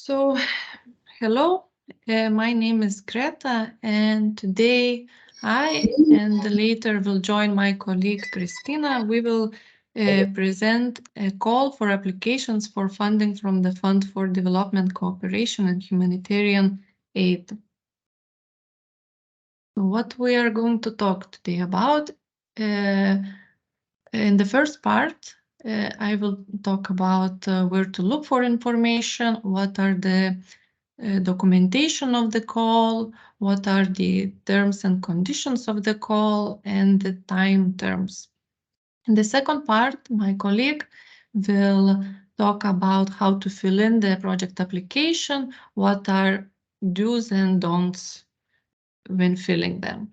So, hello, my name is Greta, and today I and later will join my colleague Christina. We will present a call for applications for funding from the Fund for Development Cooperation and Humanitarian Aid. What we are going to talk today about, in the first part, I will talk about where to look for information, what are the documentation of the call, what are the terms and conditions of the call, and the time terms. In the second part, my colleague will talk about how to fill in the project application, what are do's and don'ts when filling them.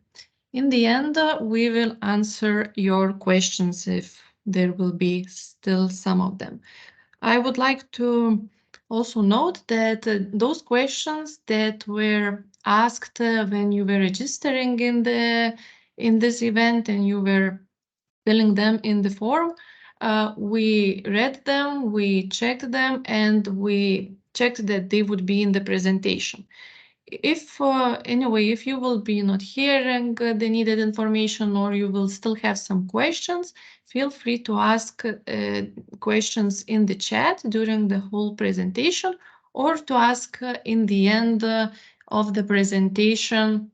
In the end, we will answer your questions if there will be still some of them. I would like to also note that those questions that were asked when you were registering in this event and you were filling them in the form, we read them, we checked them, and we checked that they would be in the presentation. If anyway, if you will be not hearing the needed information or you will still have some questions, feel free to ask questions in the chat during the whole presentation or to ask in the end of the presentation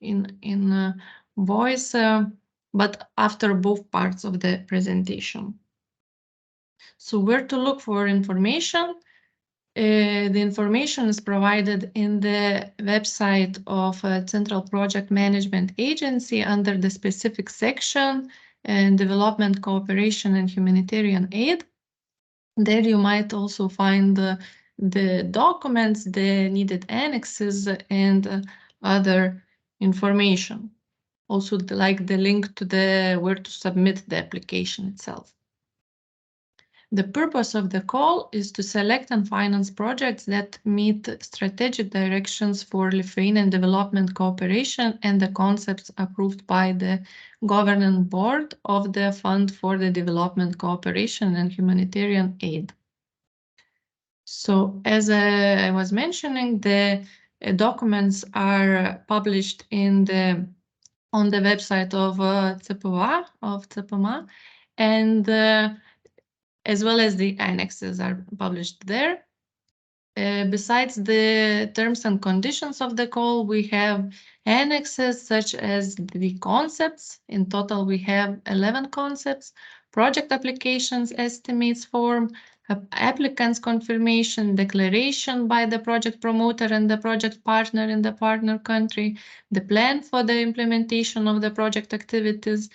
in voice, but after both parts of the presentation. So where to look for information? The information is provided in the website of Central Project Management Agency under the specific section Development Cooperation and Humanitarian Aid. There you might also find the documents, the needed annexes, and other information. Also like the link to where to submit the application itself. The purpose of the call is to select and finance projects that meet strategic directions for Lithuanian development cooperation and the concepts approved by the Governing Board of the Fund for the Development Cooperation and Humanitarian Aid. So, as I was mentioning, the documents are published on the website of CPMA, and as well as the annexes are published there. Besides the terms and conditions of the call, we have annexes such as the concepts. In total, we have 11 concepts, project applications, estimates form, applicant's confirmation, declaration by the project promoter and the project partner in the partner country, the plan for the implementation of the project activities,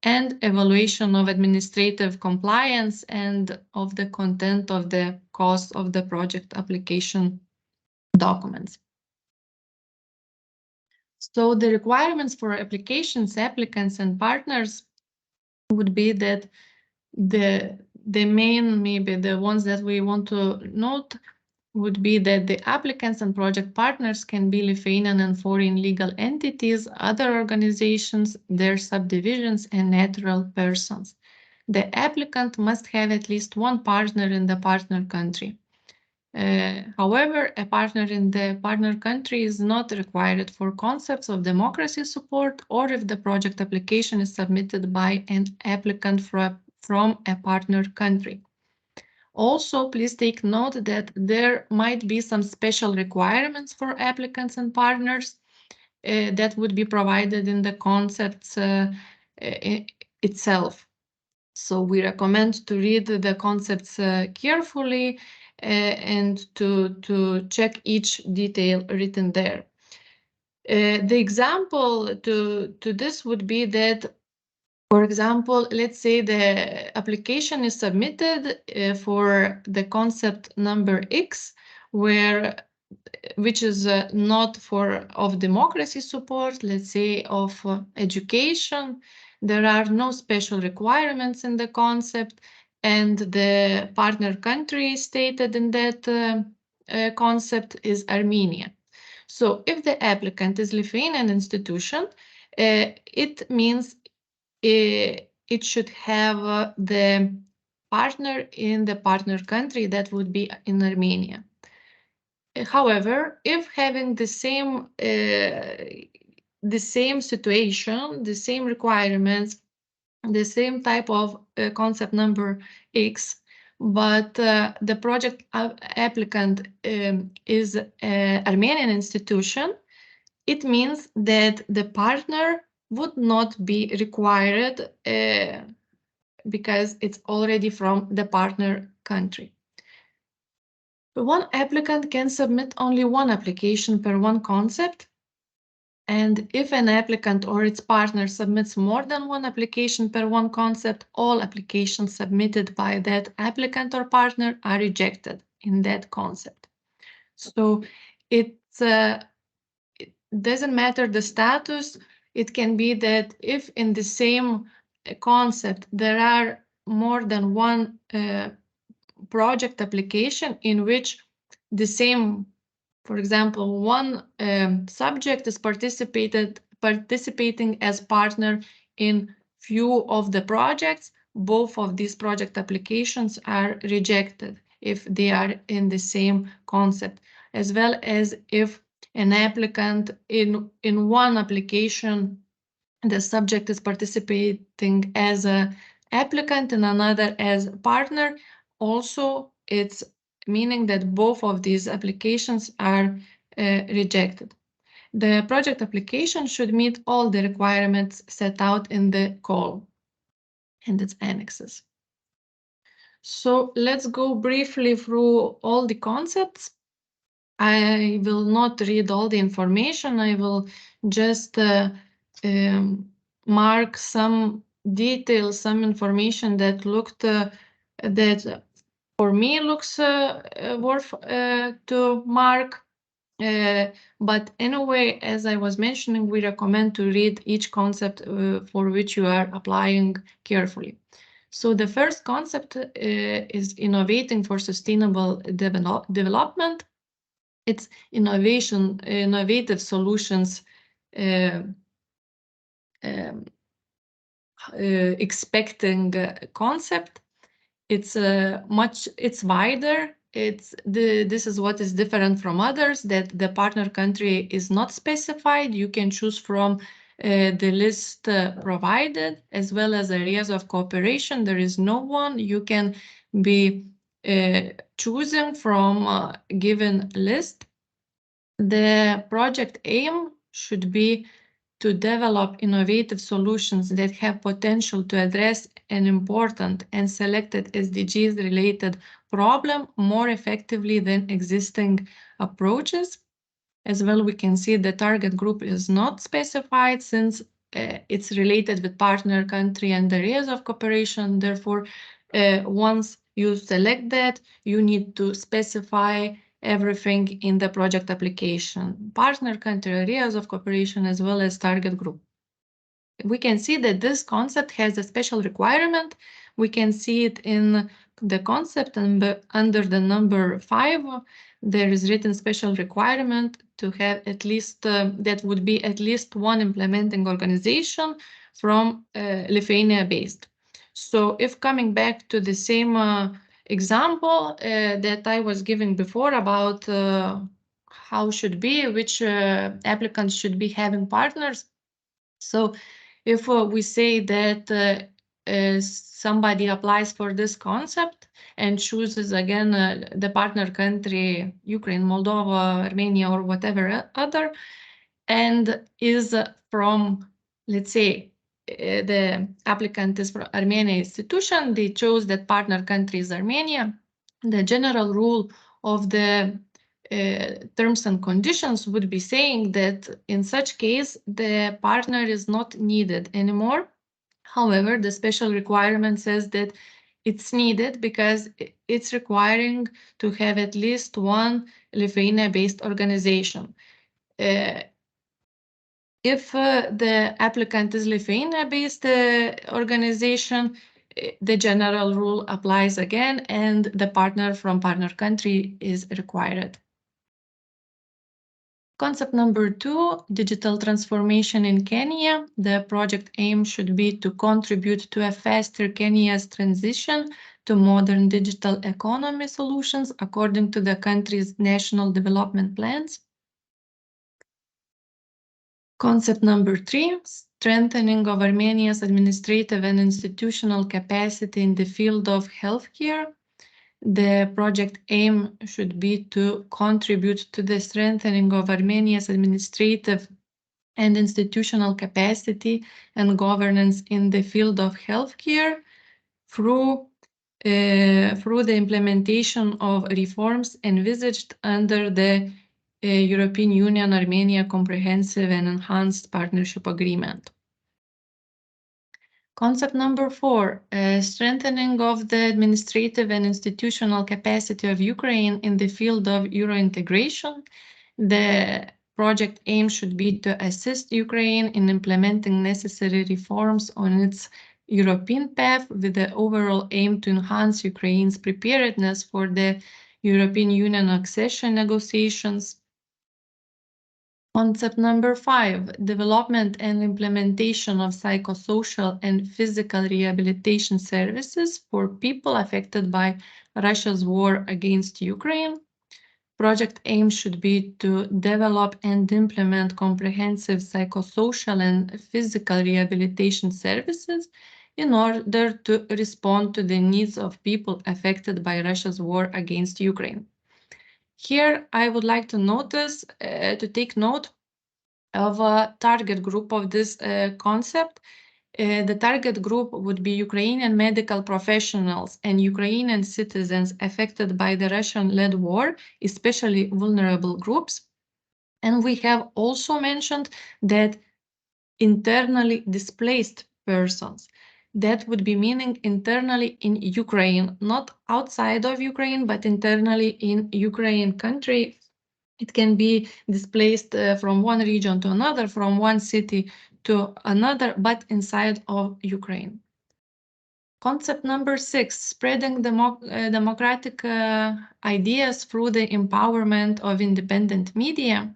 and evaluation of administrative compliance and of the content of the cost of the project application documents. So the requirements for applications, applicants, and partners would be that the main, maybe the ones that we want to note, would be that the applicants and project partners can be Lithuanian and foreign legal entities, other organizations, their subdivisions, and natural persons. The applicant must have at least one partner in the partner country. However, a partner in the partner country is not required for concepts of democracy support or if the project application is submitted by an applicant from a partner country. Also, please take note that there might be some special requirements for applicants and partners that would be provided in the concepts itself. So we recommend to read the concepts carefully and to check each detail written there. The example to this would be that, for example, let's say the application is submitted for the concept number X, which is not of democracy support, let's say of education. There are no special requirements in the concept, and the partner country stated in that concept is Armenia. So if the applicant is Lithuanian institution, it means it should have the partner in the partner country that would be in Armenia. However, if having the same situation, the same requirements, the same type of concept number X, but the project applicant is an Armenian institution, it means that the partner would not be required because it's already from the partner country. One applicant can submit only one application per one concept. And if an applicant or its partner submits more than one application per one concept, all applications submitted by that applicant or partner are rejected in that concept. So it doesn't matter the status. It can be that if in the same concept there are more than one project application in which the same, for example, one subject is participating as partner in few of the projects, both of these project applications are rejected if they are in the same concept, as well as if an applicant in one application, the subject is participating as an applicant and another as a partner. Also, it's meaning that both of these applications are rejected. The project application should meet all the requirements set out in the call and its annexes. So let's go briefly through all the concepts. I will not read all the information. I will just mark some details, some information that looked that for me looks worth to mark. But anyway, as I was mentioning, we recommend to read each concept for which you are applying carefully. So the first concept is innovating for sustainable development. It's innovative solutions expecting concept. It's it's wider. This is what is different from others, that the partner country is not specified. You can choose from the list provided, as well as areas of cooperation. There is no one. You can be choosing from a given list. The project aim should be to develop innovative solutions that have potential to address an important and selected SDGs-related problem more effectively than existing approaches. As well, we can see the target group is not specified since it's related with partner country and areas of cooperation. Therefore, once you select that, you need to specify everything in the project application, partner country, areas of cooperation, as well as target group. We can see that this concept has a special requirement. We can see it in the concept, and under the number 5, there is written special requirement to have at least, that would be at least one implementing organization from Lithuania based. So if coming back to the same example that I was giving before about how should be, which applicants should be having partners. So if we say that somebody applies for this concept and chooses again the partner country, Ukraine, Moldova, Armenia, or whatever other, and is from, let's say, the applicant is from Armenia institution, they chose that partner country is Armenia. The general rule of the terms and conditions would be saying that in such case, the partner is not needed anymore. However, the special requirement says that it's needed because it's requiring to have at least one Lithuania-based organization. If the applicant is Lithuania-based organization, the general rule applies again, and the partner from partner country is required. Concept number 2, digital transformation in Kenya. The project aim should be to contribute to a faster Kenya's transition to modern digital economy solutions according to the country's national development plans. Concept number 3, strengthening of Armenia's administrative and institutional capacity in the field of healthcare. The project aim should be to contribute to the strengthening of Armenia's administrative and institutional capacity and governance in the field of healthcare through the implementation of reforms envisaged under the European Union Armenia Comprehensive and Enhanced Partnership Agreement. Concept number 4, strengthening of the administrative and institutional capacity of Ukraine in the field of Euro integration. The project aim should be to assist Ukraine in implementing necessary reforms on its European path with the overall aim to enhance Ukraine's preparedness for the European Union accession negotiations. Concept number 5, development and implementation of psychosocial and physical rehabilitation services for people affected by Russia's war against Ukraine. Project aim should be to develop and implement comprehensive psychosocial and physical rehabilitation services in order to respond to the needs of people affected by Russia's war against Ukraine. Here, I would like to take note of a target group of this concept. The target group would be Ukrainian medical professionals and Ukrainian citizens affected by the Russian-led war, especially vulnerable groups. And we have also mentioned that internally displaced persons. That would be meaning internally in Ukraine, not outside of Ukraine, but internally in Ukraine country. It can be displaced from one region to another, from one city to another, but inside of Ukraine. Concept number 6, spreading democratic ideas through the empowerment of independent media.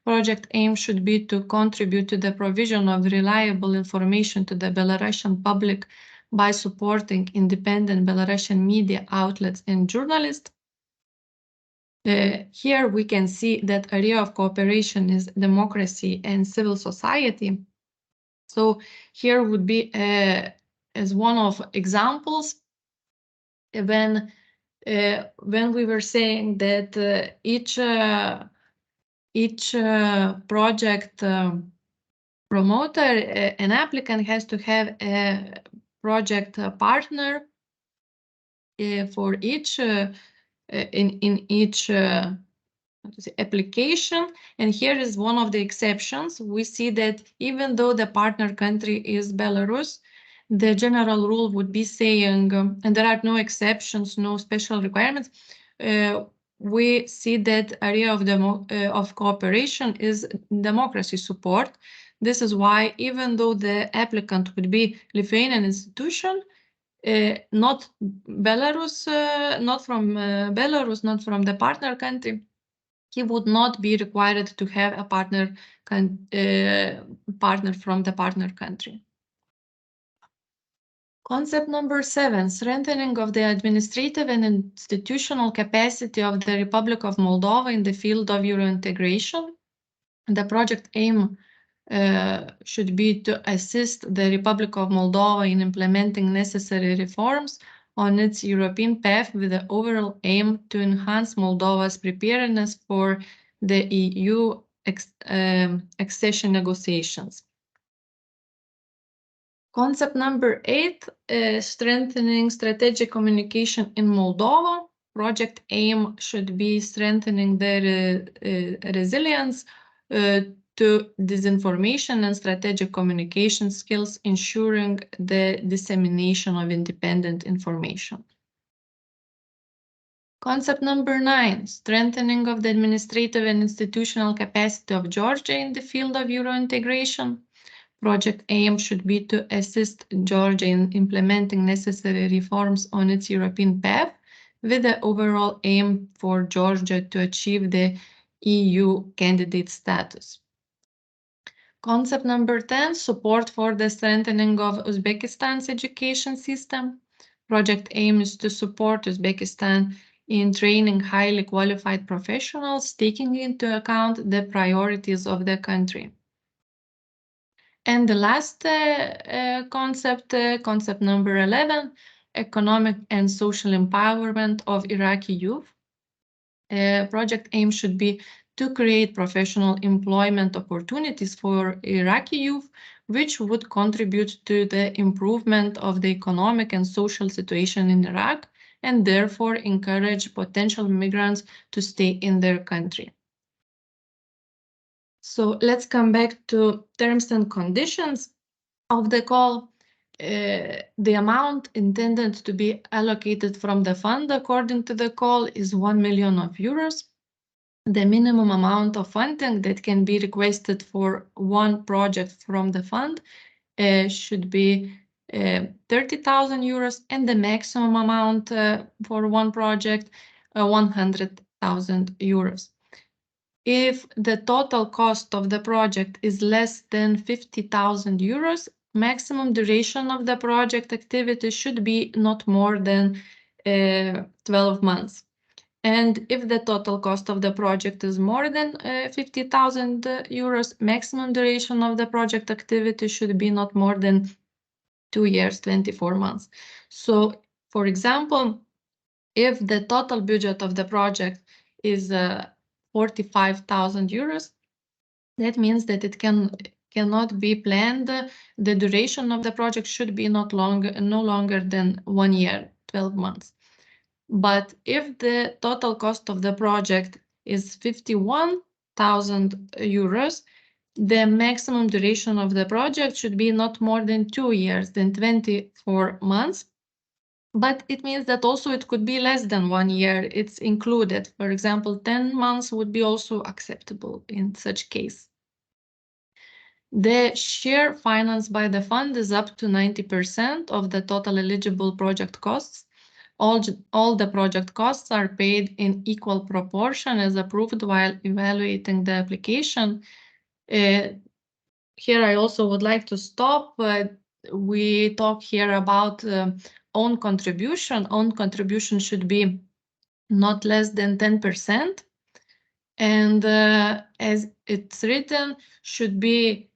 Project aim should be to contribute to the provision of reliable information to the Belarusian public by supporting independent Belarusian media outlets and journalists. Here we can see that area of cooperation is democracy and civil society. So here would be as one of examples when we were saying that each project promoter, an applicant has to have a project partner for each in each application. And here is one of the exceptions. We see that even though the partner country is Belarus, the general rule would be saying, and there are no exceptions, no special requirements, we see that area of cooperation is democracy support. This is why even though the applicant would be Lithuanian institution, not Belarus, not from Belarus, not from the partner country, he would not be required to have a partner from the partner country. Concept number 7, strengthening of the administrative and institutional capacity of the Republic of Moldova in the field of Euro integration. The project aim should be to assist the Republic of Moldova in implementing necessary reforms on its European path with the overall aim to enhance Moldova's preparedness for the EU accession negotiations. Concept number 8, strengthening strategic communication in Moldova. Project aim should be strengthening the resilience to disinformation and strategic communication skills, ensuring the dissemination of independent information. Concept number 9, strengthening of the administrative and institutional capacity of Georgia in the field of Euro integration. Project aim should be to assist Georgia in implementing necessary reforms on its European path, with the overall aim for Georgia to achieve the EU candidate status. Concept number 10, support for the strengthening of Uzbekistan's education system. Project aim is to support Uzbekistan in training highly qualified professionals, taking into account the priorities of the country. And the last concept number 11, economic and social empowerment of Iraqi youth. Project aim should be to create professional employment opportunities for Iraqi youth, which would contribute to the improvement of the economic and social situation in Iraq, and therefore encourage potential migrants to stay in their country. So let's come back to terms and conditions of the call. The amount intended to be allocated from the fund according to the call is 1 million euros. The minimum amount of funding that can be requested for one project from the fund should be 30,000 euros, and the maximum amount for one project 100,000 euros. If the total cost of the project is less than 50,000 euros, maximum duration of the project activity should be not more than 12 months. And if the total cost of the project is more than 50,000 euros, maximum duration of the project activity should be not more than 2 years, 24 months. So, for example, if the total budget of the project is 45,000 euros, that means that it cannot be planned. The duration of the project should be no longer than 1 year, 12 months. But if the total cost of the project is 51,000 euros, the maximum duration of the project should be not more than 2 years, than 24 months. But it means that also it could be less than 1 year. It's included. For example, 10 months would be also acceptable in such case. The share financed by the fund is up to 90% of the total eligible project costs. All the project costs are paid in equal proportion as approved while evaluating the application. Here I also would like to stop. We talk here about own contribution. Own contribution should be not less than 10%. And as it's written, should be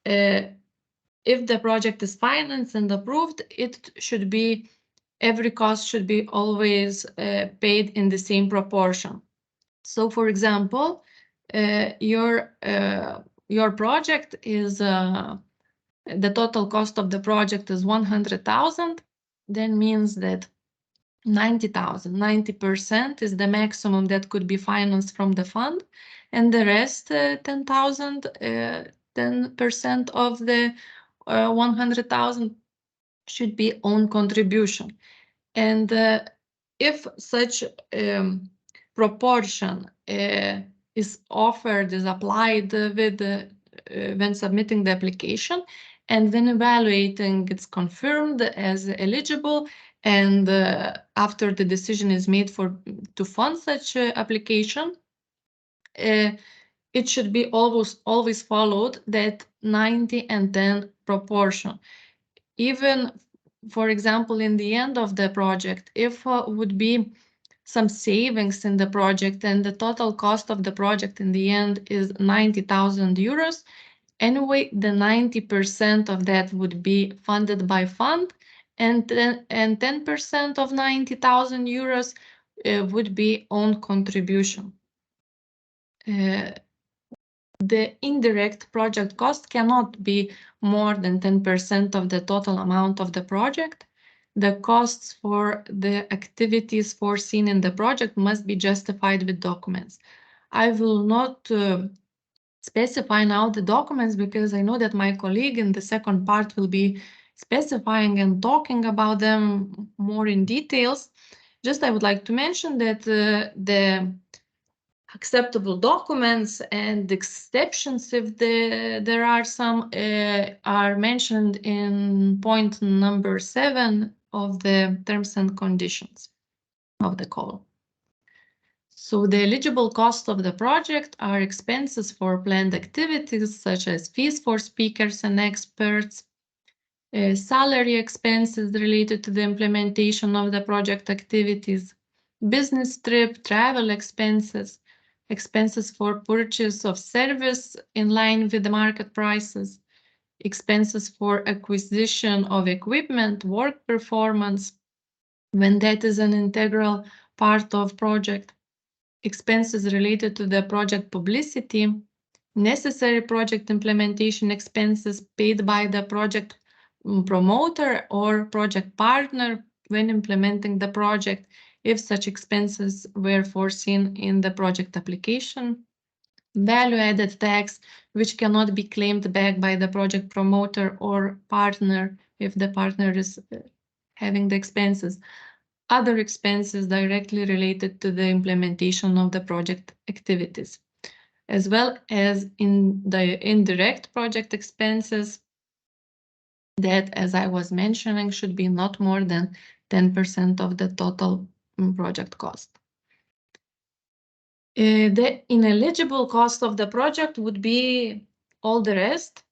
if the project is financed and approved, it should be every cost should be always paid in the same proportion. So, for example, your project is the total cost of the project is 100,000. Then means that 90,000, 90% is the maximum that could be financed from the fund, and the rest 10,000, 10% of the 100,000 should be own contribution. And if such proportion is offered, is applied with when submitting the application, and when evaluating, it's confirmed as eligible, and after the decision is made to fund such application, it should be always followed that 90 and 10 proportion. Even, for example, in the end of the project, if would be some savings in the project and the total cost of the project in the end is 90,000 euros, anyway, the 90% of that would be funded by fund, and 10% of 90,000 euros would be own contribution. The indirect project cost cannot be more than 10% of the total amount of the project. The costs for the activities foreseen in the project must be justified with documents. I will not specify now the documents because I know that my colleague in the second part will be specifying and talking about them more in details. Just I would like to mention that the acceptable documents and exceptions, if there are some, are mentioned in point number 7 of the terms and conditions of the call. So the eligible cost of the project are expenses for planned activities such as fees for speakers and experts, salary expenses related to the implementation of the project activities, business trip, travel expenses, expenses for purchase of service in line with the market prices, expenses for acquisition of equipment, work performance, when that is an integral part of project, expenses related to the project publicity, necessary project implementation expenses paid by the project promoter or project partner when implementing the project, if such expenses were foreseen in the project application, value-added tax, which cannot be claimed back by the project promoter or partner if the partner is having the expenses, other expenses directly related to the implementation of the project activities, as well as in the indirect project expenses that, as I was mentioning, should be not more than 10% of the total project cost. The ineligible cost of the project would be all the rest.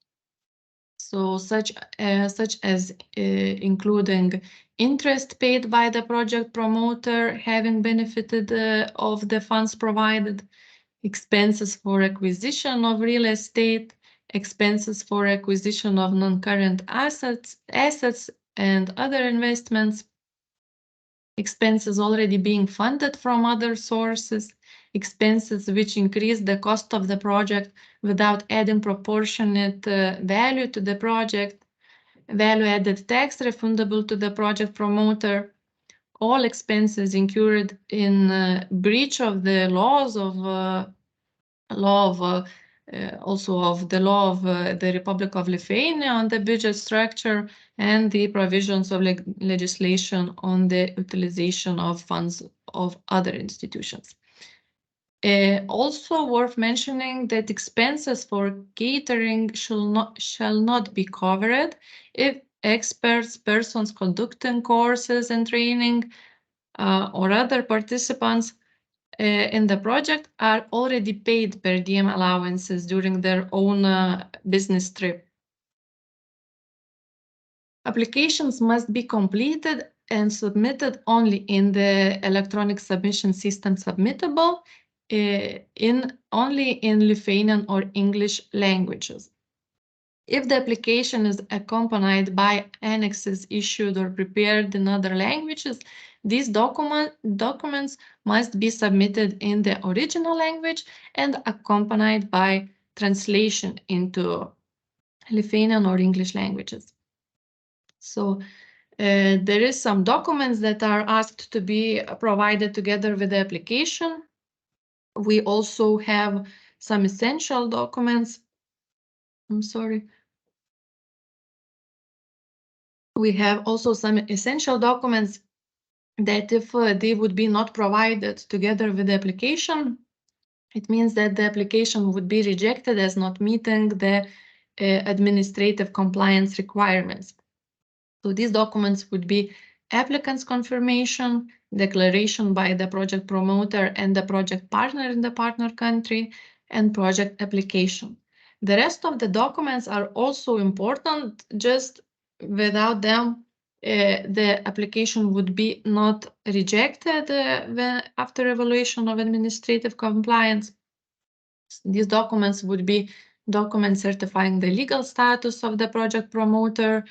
So such as including interest paid by the project promoter having benefited of the funds provided, expenses for acquisition of real estate, expenses for acquisition of non-current assets and other investments, expenses already being funded from other sources, expenses which increase the cost of the project without adding proportionate value to the project, value-added tax refundable to the project promoter, all expenses incurred in breach of the laws of also of the law of the Republic of Lithuania on the budget structure and the provisions of legislation on the utilization of funds of other institutions. Also worth mentioning that expenses for catering shall not be covered if experts, persons conducting courses and training, or other participants in the project are already paid per diem allowances during their own business trip. Applications must be completed and submitted only in the electronic submission system submittable only in Lithuanian or English languages. If the application is accompanied by annexes issued or prepared in other languages, these documents must be submitted in the original language and accompanied by translation into Lithuanian or English languages. So there is some documents that are asked to be provided together with the application. We also have some essential documents. I'm sorry. We have also some essential documents that if they would be not provided together with the application, it means that the application would be rejected as not meeting the administrative compliance requirements. So these documents would be applicant's confirmation, declaration by the project promoter and the project partner in the partner country, and project application. The rest of the documents are also important. Just without them, the application would be not rejected after evaluation of administrative compliance. These documents would be documents certifying the legal status of the project promoter,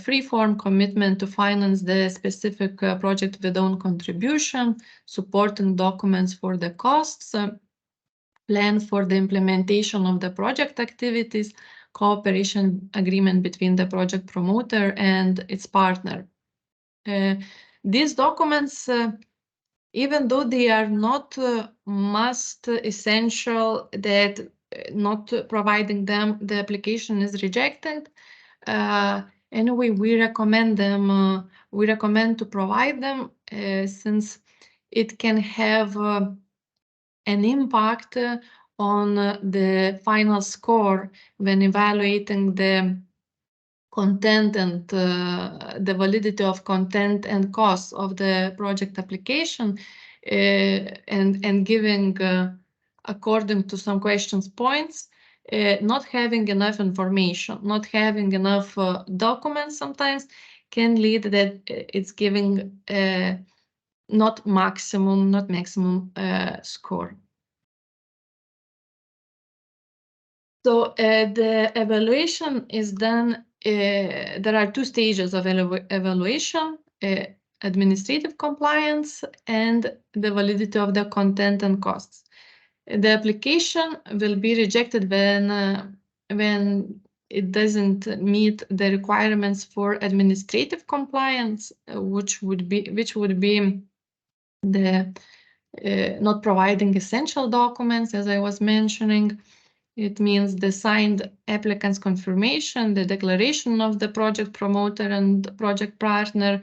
free-form commitment to finance the specific project with own contribution, supporting documents for the costs, plan for the implementation of the project activities, cooperation agreement between the project promoter and its partner. These documents, even though they are not must essential, that not providing them, the application is rejected. Anyway, we recommend them. We recommend to provide them since it can have an impact on the final score when evaluating the content and the validity of content and costs of the project application, and giving according to some questions points. not having enough information, not having enough documents sometimes can lead that it's giving not maximum score. So the evaluation is done, there are two stages of evaluation, administrative compliance and the validity of the content and costs. The application will be rejected when it doesn't meet the requirements for administrative compliance, which would be the not providing essential documents, as I was mentioning. It means the signed applicant's confirmation, the declaration of the project promoter and project partner,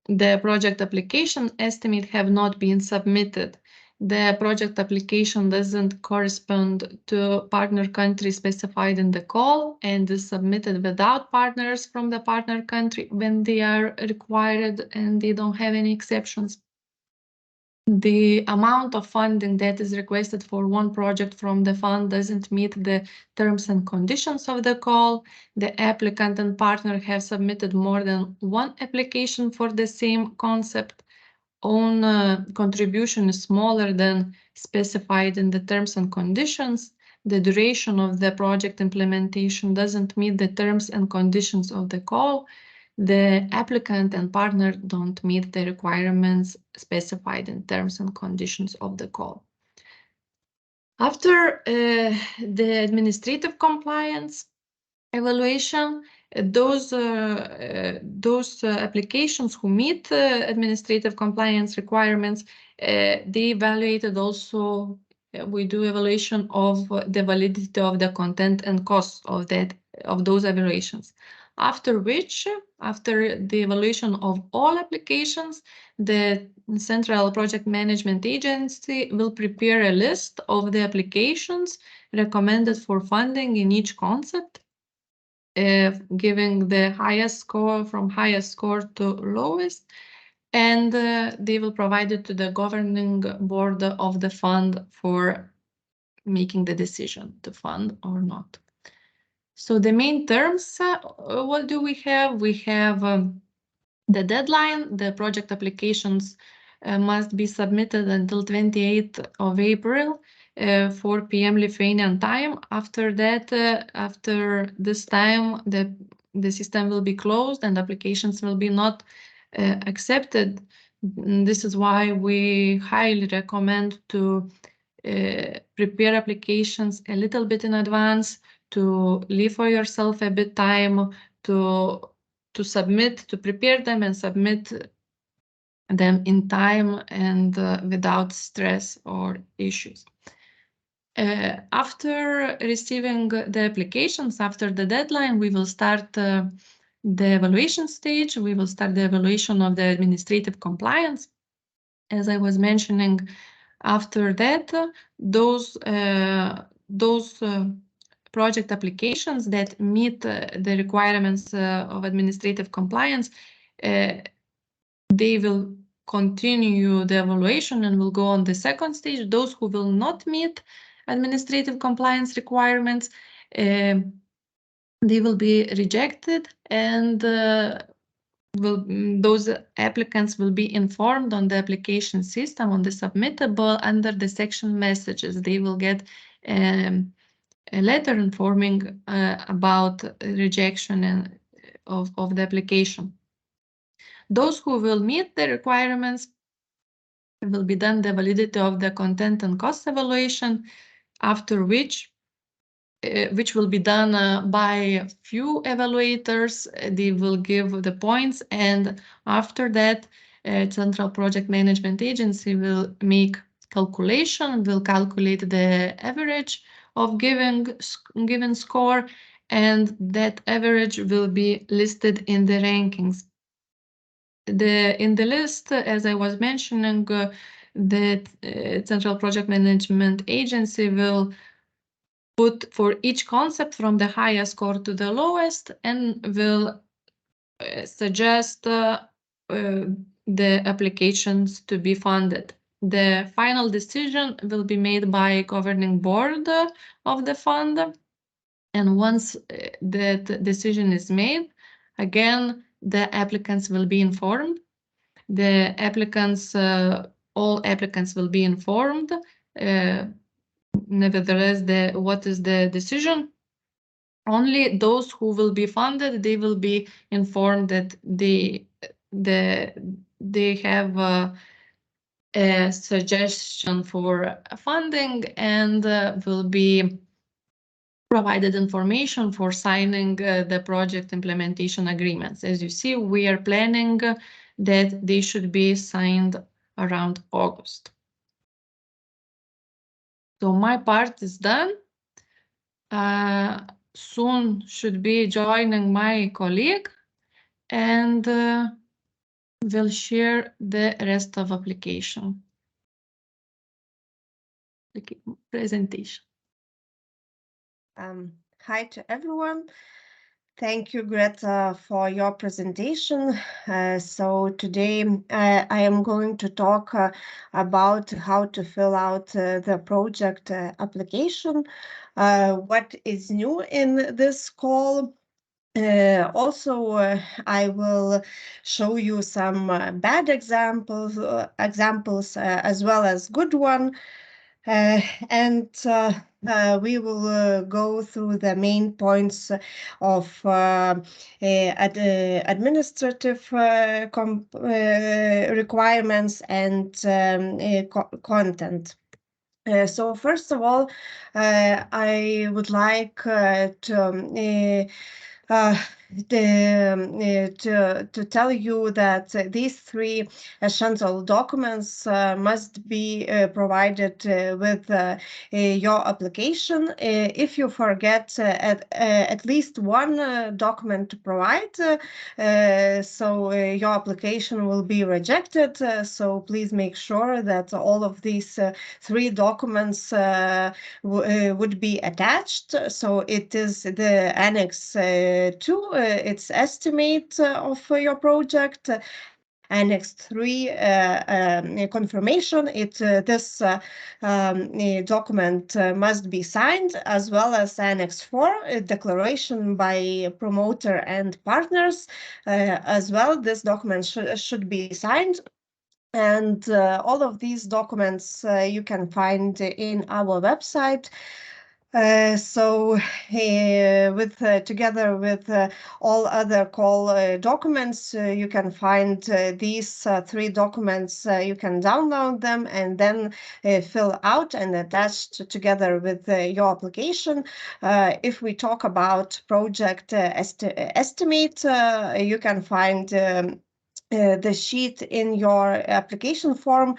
the project application estimate have not been submitted. The project application doesn't correspond to partner country specified in the call and is submitted without partners from the partner country when they are required and they don't have any exceptions. The amount of funding that is requested for one project from the fund doesn't meet the terms and conditions of the call. The applicant and partner have submitted more than one application for the same concept. Own contribution is smaller than specified in the terms and conditions. The duration of the project implementation doesn't meet the terms and conditions of the call. The applicant and partner don't meet the requirements specified in terms and conditions of the call. After the administrative compliance evaluation, those applications who meet administrative compliance requirements, they evaluated also, we do evaluation of the validity of the content and costs of those evaluations. After which, after the evaluation of all applications, the Central Project Management Agency will prepare a list of the applications recommended for funding in each concept, giving the highest score from highest score to lowest, and they will provide it to the governing board of the fund for making the decision to fund or not. So the main terms, what do we have? We have the deadline. The project applications must be submitted until 28th of April, 4 p.m. Lithuanian time. After that, after this time, the system will be closed and applications will be not accepted. This is why we highly recommend to prepare applications a little bit in advance, to leave for yourself a bit time to submit, to prepare them and submit them in time and without stress or issues. After receiving the applications, after the deadline, we will start the evaluation stage. We will start the evaluation of the administrative compliance. As I was mentioning, after that, those project applications that meet the requirements of administrative compliance, they will continue the evaluation and will go on the second stage. Those who will not meet administrative compliance requirements, they will be rejected, and those applicants will be informed on the application system, on the submittable, under the section messages. They will get a letter informing about rejection and of the application. Those who will meet the requirements will be done the validity of the content and cost evaluation, after which will be done by few evaluators. They will give the points, and after that, Central Project Management Agency will make calculation, will calculate the average of given score, and that average will be listed in the rankings. In the list, as I was mentioning, the Central Project Management Agency will put for each concept from the highest score to the lowest, and will suggest the applications to be funded. The final decision will be made by governing board of the fund, And once that decision is made, again, the applicants will be informed. The applicants, all applicants will be informed. Nevertheless, what is the decision? Only those who will be funded, they will be informed that they have a suggestion for funding, and will be provided information for signing the project implementation agreements. As you see, we are planning that they should be signed around August. So my part is done. Soon should be joining my colleague, and will share the rest of application presentation. Hi to everyone. Thank you, Greta, for your presentation. So today I am going to talk about how to fill out the project application, what is new in this call. Also, I will show you some bad examples, as well as good one. And we will go through the main points of administrative requirements and content. So first of all, I would like to to tell you that these three essential documents must be provided with your application. If you forget at least one document to provide, so your application will be rejected. So please make sure that all of these three documents would be attached. So it is the Annex 2, its estimate of your project. Annex 3 confirmation. This document must be signed, as well as Annex 4, a declaration by promoter and partners. As well, this document should be signed. And all of these documents you can find in our website. So together with all other call documents, you can find these three documents. You can download them and then fill out and attach together with your application. If we talk about project estimate, you can find the sheet in your application form.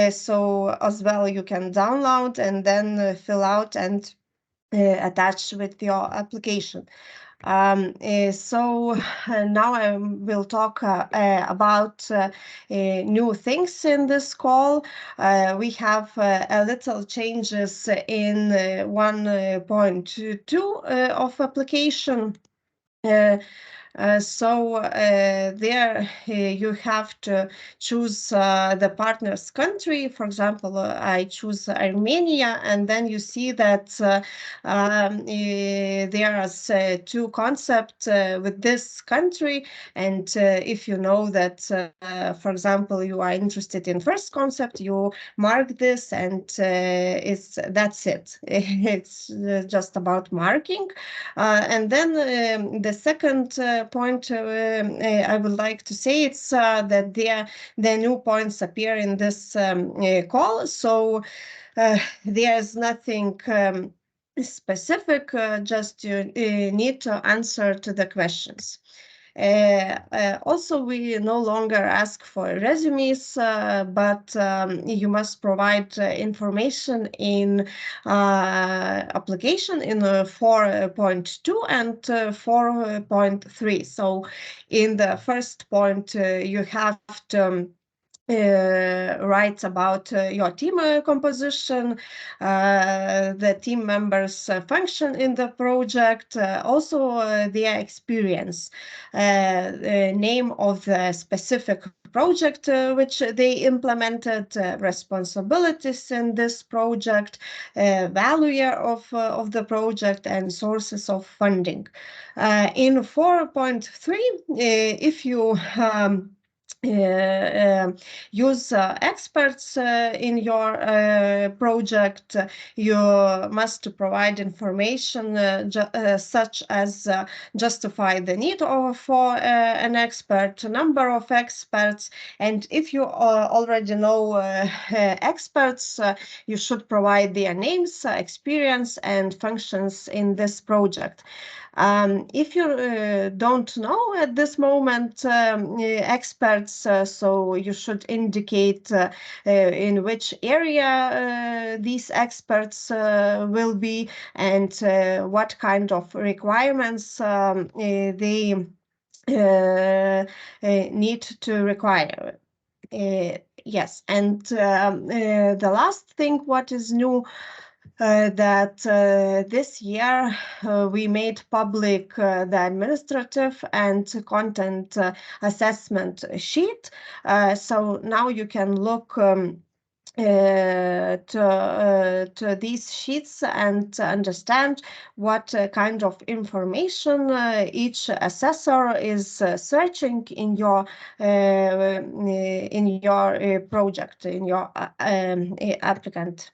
So as well, you can download and then fill out and attach with your application. So now I will talk about new things in this call. We have a little changes in 1.2 of application. So there you have to choose the partner's country. For example, I choose Armenia, and then you see that there are two concepts with this country. And if you know that, for example, you are interested in first concept, you mark this, and that's it. It's just about marking. And then the second point I would like to say, it's that the new points appear in this call. So there's nothing specific, just you need to answer to the questions. Also, we no longer ask for resumes, but you must provide information in application in 4.2 and 4.3. So in the first point, you have to write about your team composition, the team members' function in the project, also their experience, name of the specific project which they implemented, responsibilities in this project, value of the project, and sources of funding. In 4.3, if you use experts in your project, you must provide information such as justify the need for an expert, number of experts, and if you already know experts, you should provide their names, experience, and functions in this project. If you don't know at this moment experts, so you should indicate in which area these experts will be, and what kind of requirements they need to require. Yes, and the last thing what is new, that this year we made public the administrative and content assessment sheet. So now you can look to these sheets and understand what kind of information each assessor is searching in your project, in your applicant.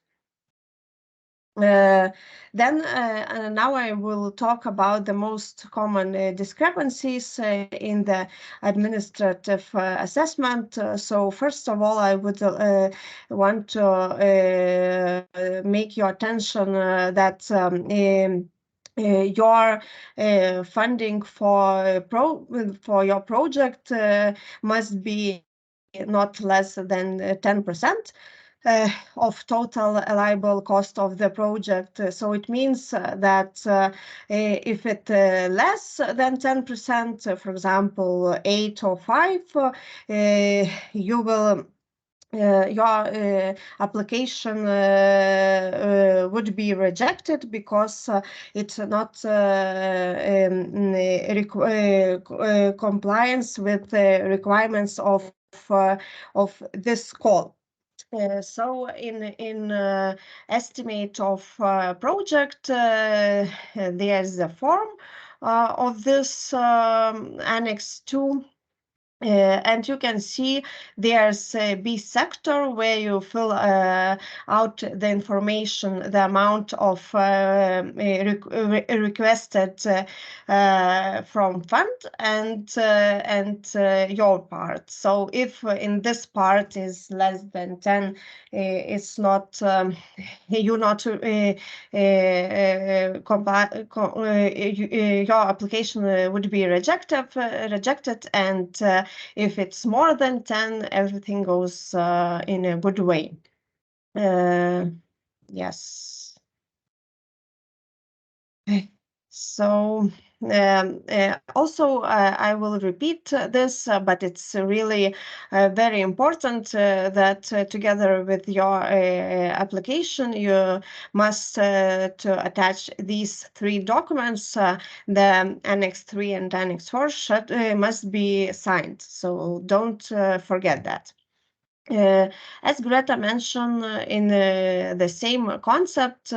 Now I will talk about the most common discrepancies in the administrative assessment. So first of all, I would want to make your attention that your funding for your project must be not less than 10%. Of total liable cost of the project. So it means that if it less than 10%, for example, 8 or 5, you will your application would be rejected because it's not compliance with the requirements of this call. So in estimate of project, there's a form of this Annex 2. And you can see there's a B sector where you fill out the information, the amount of requested from fund, and your part. So if in this part is less than 10, it's not you not your application would be rejected, and if it's more than 10, everything goes in a good way. Yes. So also I will repeat this, but it's really very important that together with your application you must to attach these 3 documents. The Annex 3 and Annex 4 must be signed, so don't forget that. As Greta mentioned, in the same concept,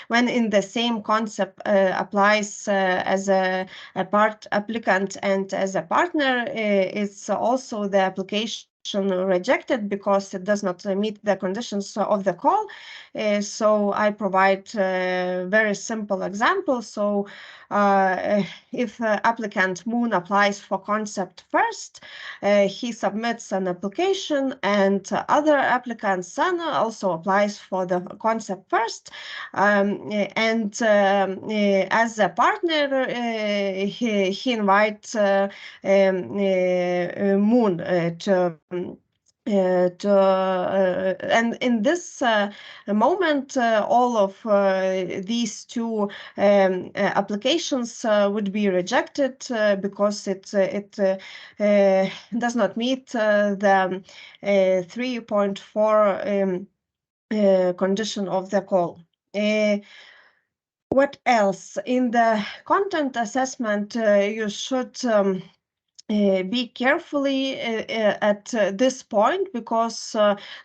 when in the same concept applies as a part applicant and as a partner, it's also the application rejected because it does not meet the conditions of the call. So I provide a very simple example. So if applicant Moon applies for concept first, he submits an application, and other applicant Sun also applies for the concept first, and as a partner he invites Moon to and in this moment all of these 2 applications would be rejected because it does not meet the 3.4 condition of the call. What else? In the content assessment, you should be carefully at this point, because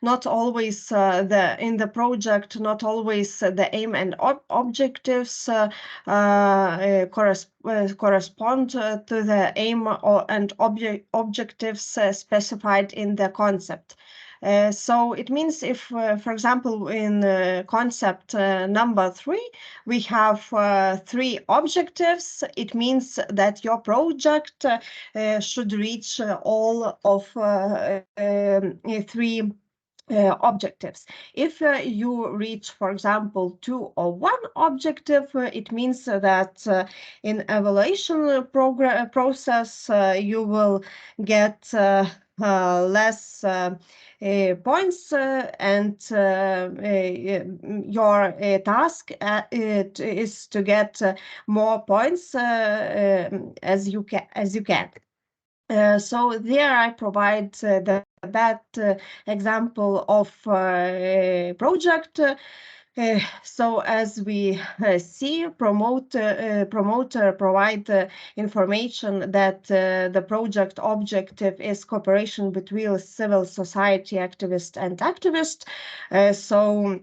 not always in the project, not always the aim and objectives correspond to the aim and objectives specified in the concept. So it means if, for example, in concept number 3, we have 3 objectives, it means that your project should reach all of 3 objectives. If you reach, for example, 2 or 1 objective, it means that in evaluation process you will get less points, and your task it is to get more points as you can. So there I provide that example of project. So as we see, promoter provide information that the project objective is cooperation between civil society activist and activist. So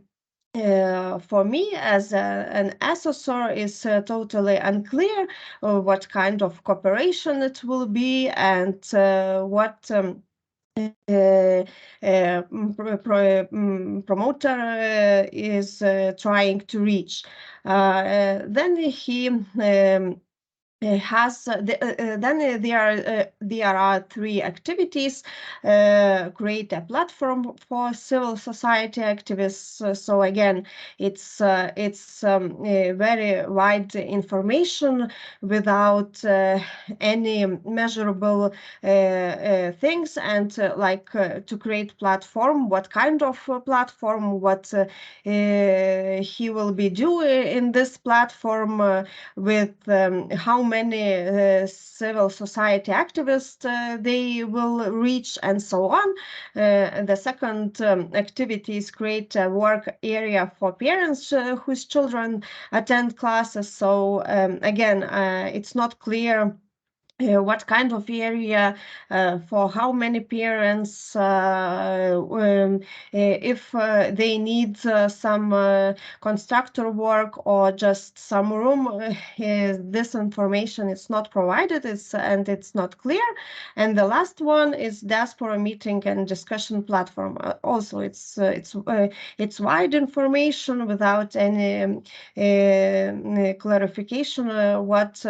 for me as an assessor is totally unclear what kind of cooperation it will be, and what promoter is trying to reach. Then he has then there are 3 activities: create a platform for civil society activists. So again, it's very wide information without any measurable things, and to create platform, what kind of platform, what he will be doing in this platform, with how many civil society activists they will reach, and so on. The second activity is create a work area for parents whose children attend classes. So again, it's not clear what kind of area, for how many parents, if they need some constructor work or just some room. This information is not provided, and it's not clear. And the last one is diaspora meeting and discussion platform. Also, it's wide information without any clarification what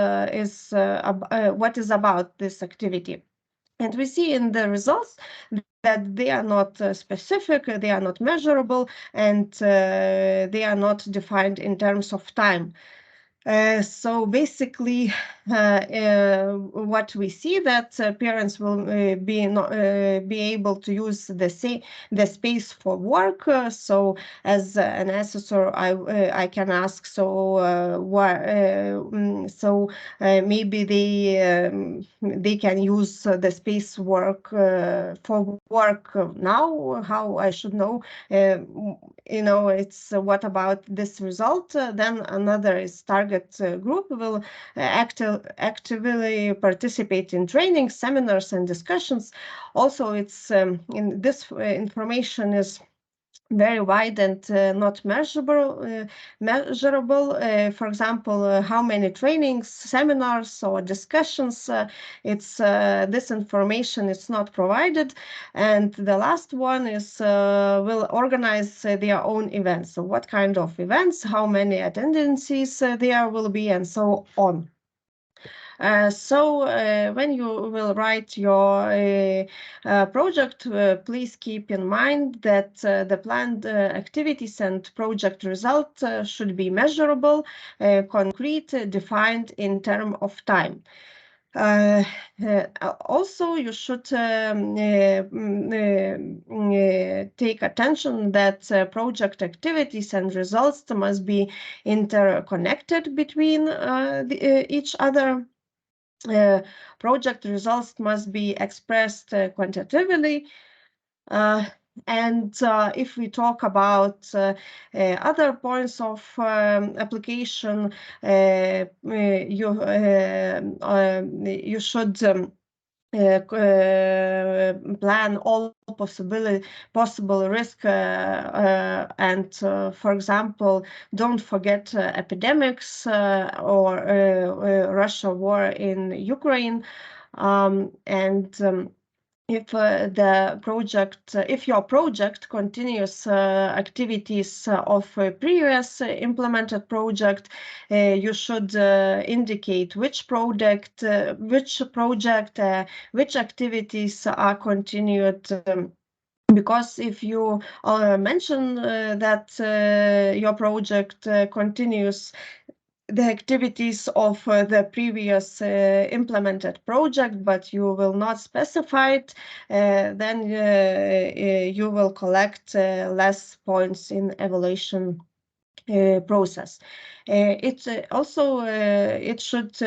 is about this activity. And we see in the results that they are not specific, they are not measurable, and they are not defined in terms of time. So basically, what we see that parents will be able to use the space for work. So as an assessor, I can ask, so maybe they can use the space for work now. How I should know? It's what about this result? Then another is target group will actively participate in training, seminars, and discussions. Also, it's in this information is very wide and not measurable. For example, how many trainings, seminars, or discussions, this information is not provided. And the last one is will organize their own events. So what kind of events, how many attendances there will be, and so on. So when you will write your project, please keep in mind that the planned activities and project result should be measurable, concrete, defined in terms of time. Also, you should take attention that project activities and results must be interconnected between each other. Project results must be expressed quantitatively. And if we talk about other points of application, you should plan all possible risk and for example, don't forget epidemics or Russia war in Ukraine, and if if your project continues activities of a previous implemented project, you should indicate which activities are continued. Because if you mention that your project continues the activities of the previous implemented project, but you will not specify it, then you will collect less points in evaluation process. It should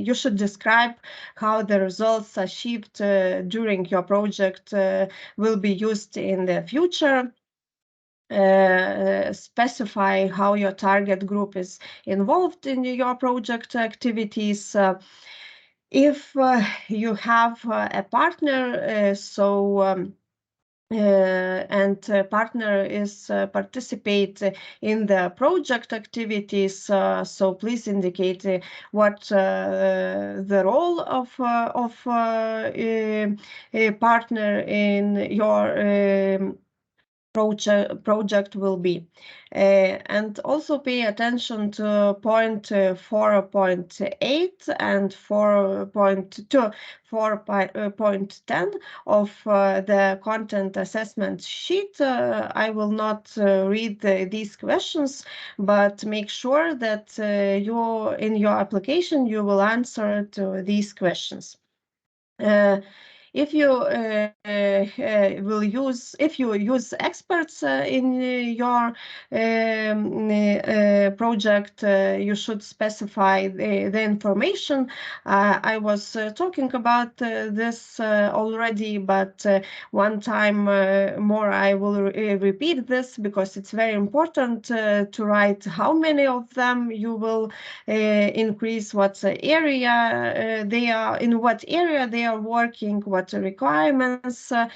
you should describe how the results achieved during your project will be used in the future. Specify how your target group is involved in your project activities. If you have a partner, and partner is participate in the project activities, so please indicate what the role of a partner in your project will be. And also pay attention to point 4.8 and 4.10 of the content assessment sheet. I will not read these questions, but make sure that in your application you will answer to these questions. If you use experts in your project, you should specify the information. I was talking about this already, but one time more I will repeat this because it's very important to write how many of them you will increase, what area they are, in what area they are working, what requirements for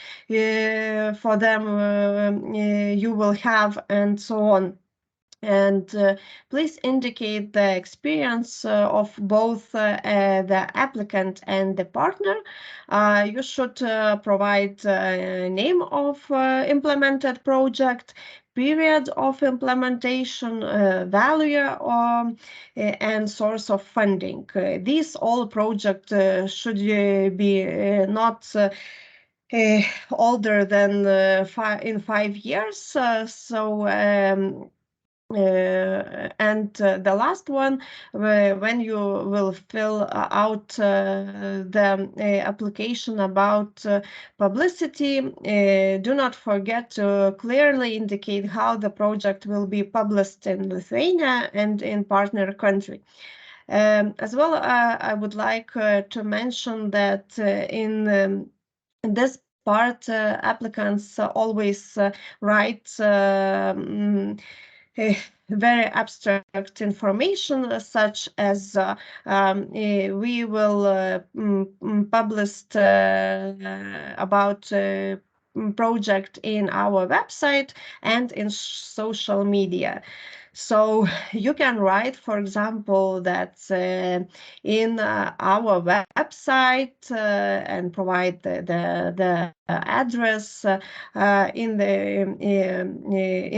them you will have, and so on. And please indicate the experience of both the applicant and the partner. You should provide name of implemented project, period of implementation, value, and source of funding. These all projects should be not older than 5 years. And the last one, when you will fill out the application about publicity, do not forget to clearly indicate how the project will be published in Lithuania and in partner country. As well, I would like to mention that in this part, applicants always write very abstract information, such as we will publish about project in our website and in social media. So you can write, for example, that in our website and provide the address in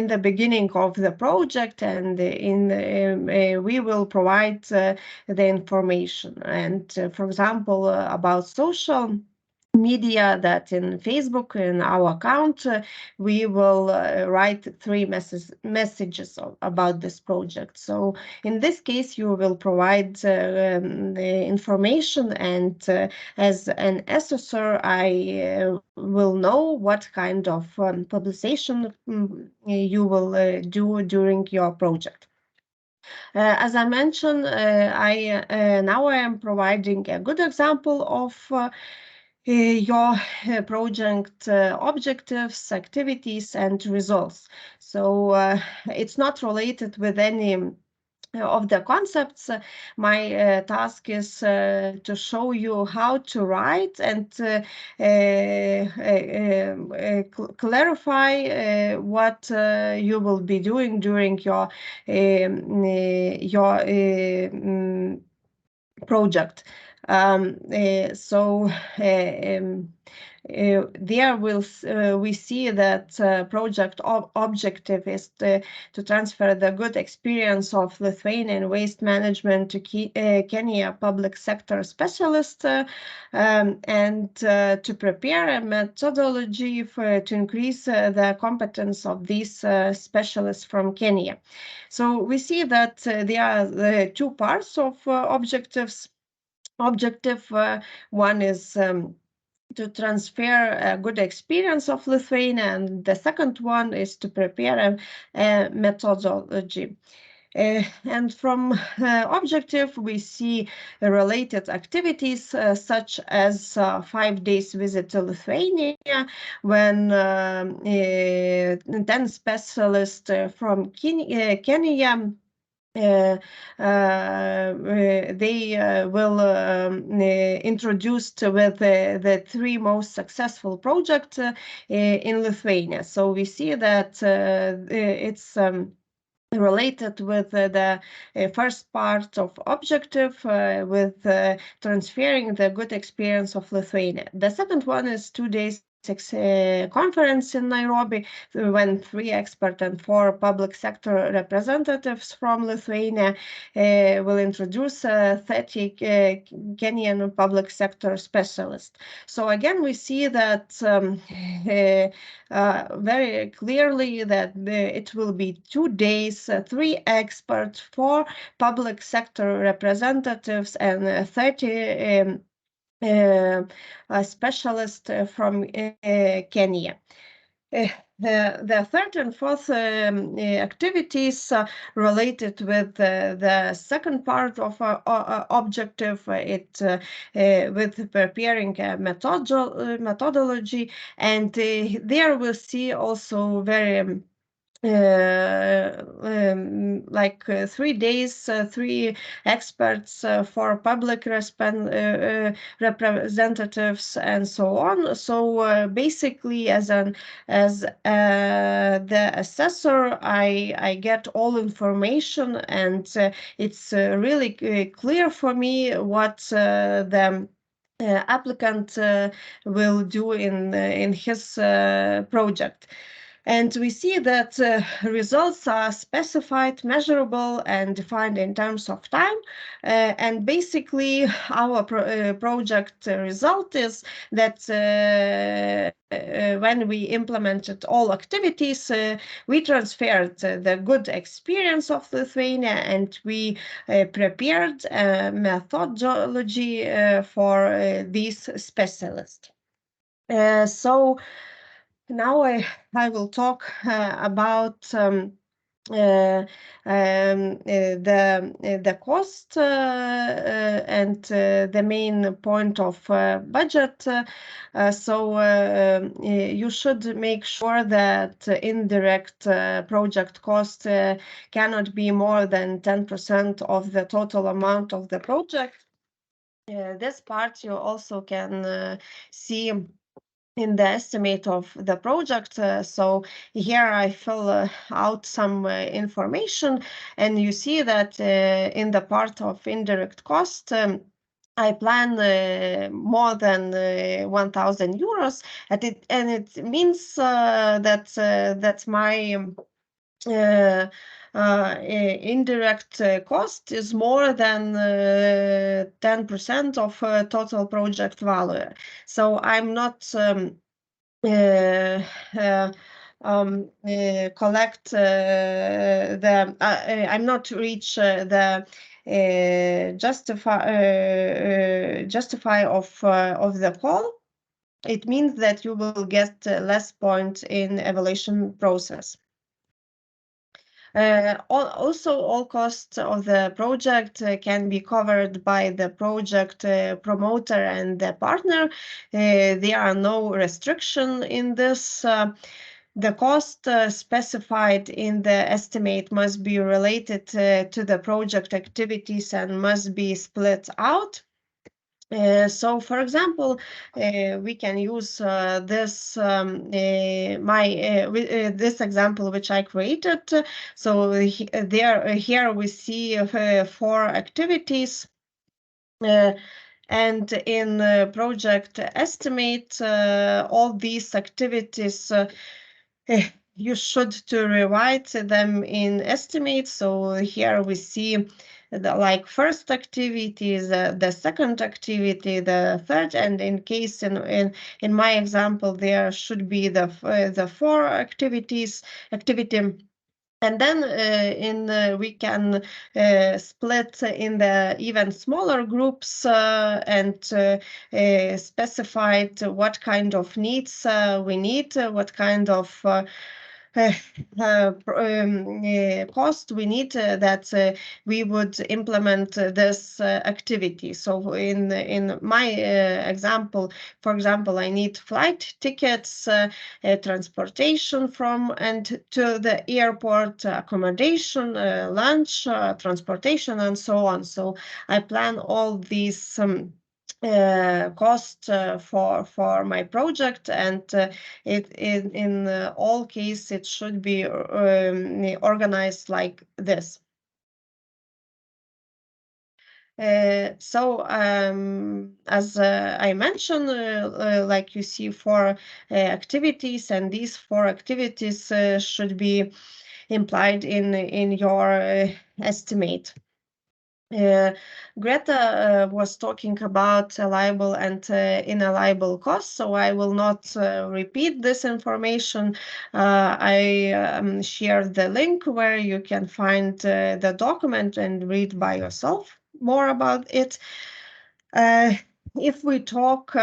the beginning of the project, and we will provide the information. And for example, about social media, that in Facebook, in our account, we will write 3 messages about this project. So in this case, you will provide the information, and as an assessor, I will know what kind of publication you will do during your project. As I mentioned, now I am providing a good example of your project objectives, activities, and results. So it's not related with any of the concepts. My task is to show you how to write and clarify what you will be doing during your project. There we see that project objective is to transfer the good experience of Lithuanian waste management to Kenya public sector specialist and to prepare a methodology to increase the competence of these specialists from Kenya. So we see that there are two parts of objectives. Objective one is to transfer a good experience of Lithuania, and the second one is to prepare a methodology. And from objective, we see related activities such as 5 days visit to Lithuania, when 10 specialists from Kenya they will introduced with the 3 most successful projects in Lithuania. So we see that it's related with the first part of objective with transferring the good experience of Lithuania. The second one is 2 days conference in Nairobi, when 3 expert and 4 public sector representatives from Lithuania will introduce 30 Kenyan public sector specialists. So again, we see that very clearly that it will be 2 days, 3 experts, 4 public sector representatives, and 30 a specialist from Kenya. The third and fourth activities related with the second part of objective, with preparing a methodology, and there we'll see also very like 3 days, 3 experts, 4 public representatives, and so on. So basically, as the assessor, I get all information, and it's really clear for me what the applicant will do in his project. And we see that results are specified, measurable, and defined in terms of time. And basically, our project result is that when we implemented all activities, we transferred the good experience of Lithuania, and we prepared a methodology for these specialists. So now I will talk about the cost and the main point of budget. So you should make sure that indirect project cost cannot be more than 10% of the total amount of the project. This part you also can see in the estimate of the project. So here I fill out some information, and you see that in the part of indirect cost, I plan more than 1,000 euros, and it means that my indirect cost is more than 10% of total project value. So I'm not collect the I'm not reach the justify of the call. It means that you will get less points in evaluation process. Also, all costs of the project can be covered by the project promoter and the partner. There are no restriction in this. The cost specified in the estimate must be related to the project activities and must be split out. So, for example, we can use this this example which I created. So here we see 4 activities. And in project estimate, all these activities you should to rewrite them in estimates. So here we see the like first activity, the second activity, the third, and in case in my example there should be the 4 activity. And then we can split in the even smaller groups and specify what kind of needs we need, what kind of cost we need that we would implement this activity. So in my example, for example, I need flight tickets, transportation from and to the airport, accommodation, lunch, transportation, and so on. So I plan all these cost for my project, and in all cases it should be organized like this. As I mentioned, like you see 4 activities, and these 4 activities should be implied in your estimate. Greta was talking about allowable and inallowable costs, so I will not repeat this information. I shared the link where you can find the document and read by yourself more about it. If we talk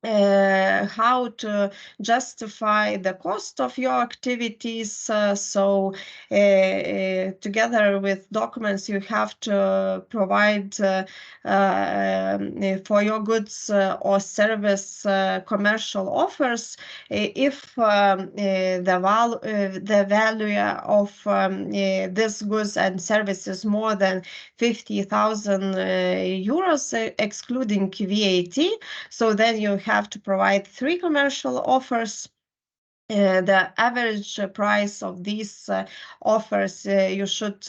how to justify the cost of your activities. Together with documents, you have to provide for your goods or service commercial offers. If the value of this goods and services more than 50,000 euros, excluding VAT, so then you have to provide 3 commercial offers. The average price of these offers you should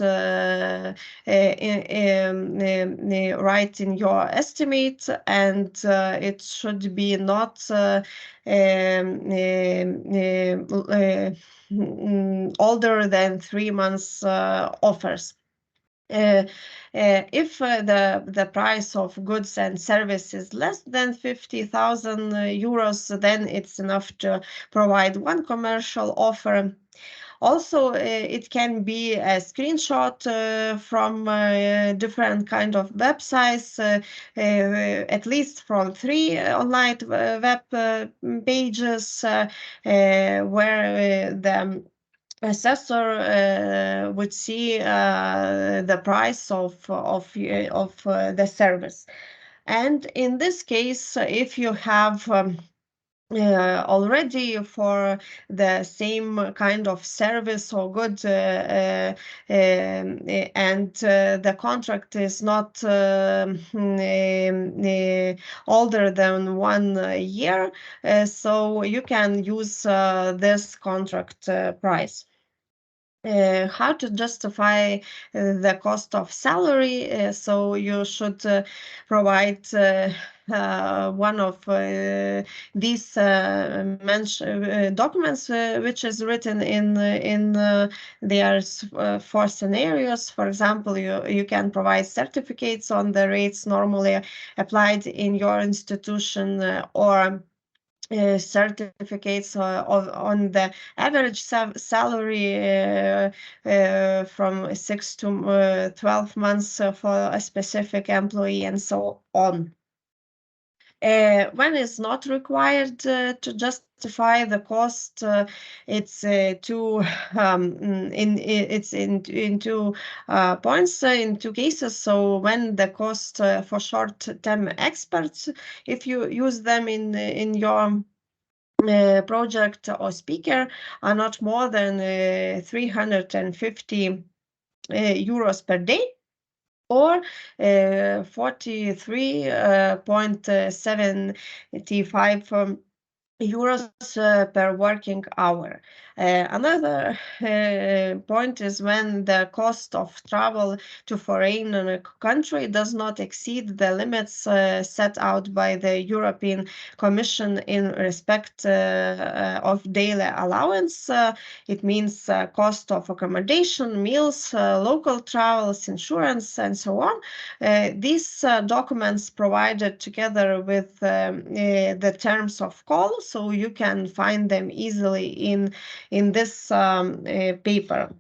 write in your estimate, and it should be not older than 3 months offers. If the price of goods and services less than 50,000 euros, then it's enough to provide 1 commercial offer. Also, it can be a screenshot from different kind of websites, at least from 3 online web pages where the assessor would see the price of the service. And in this case, if you have already for the same kind of service or good and the contract is not older than 1 year, so you can use this contract price. How to justify the cost of salary? So you should provide one of these documents, which is written in there's 4 scenarios. For example, you can provide certificates on the rates normally applied in your institution, or certificates on the average salary from 6 to 12 months for a specific employee, and so on. When it's not required to justify the cost, it's in 2 points in 2 cases. So when the cost for short-term experts, if you use them in your project or speaker are not more than 350 euros per day, or 43.75 euros per working hour. Another point is when the cost of travel to foreign country does not exceed the limits set out by the European Commission in respect of daily allowance. It means cost of accommodation, meals, local travels, insurance, and so on. These documents provided together with the terms of call, so you can find them easily in this paper.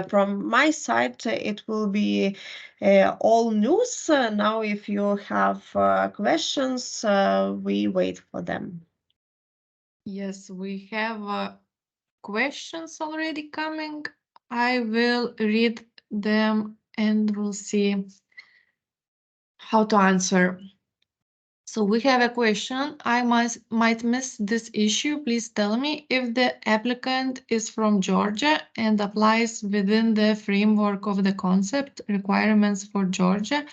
From my side, it will be all news. Now, if you have questions, we wait for them. Yes, we have questions already coming. I will read them and we'll see how to answer. So we have a question. I might miss this issue. Please tell me if the applicant is from Georgia and applies within the framework of the concept requirements for Georgia.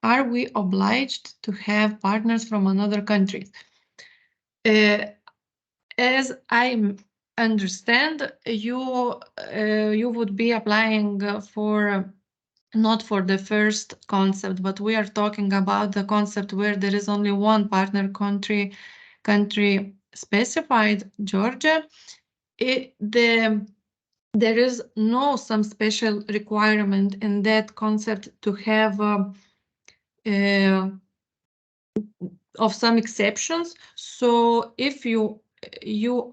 Are we obliged to have partners from another country? As I understand, you would be applying for not for the first concept, but we are talking about the concept where there is only one partner country specified, Georgia. There is no some special requirement in that concept to have of some exceptions. So if you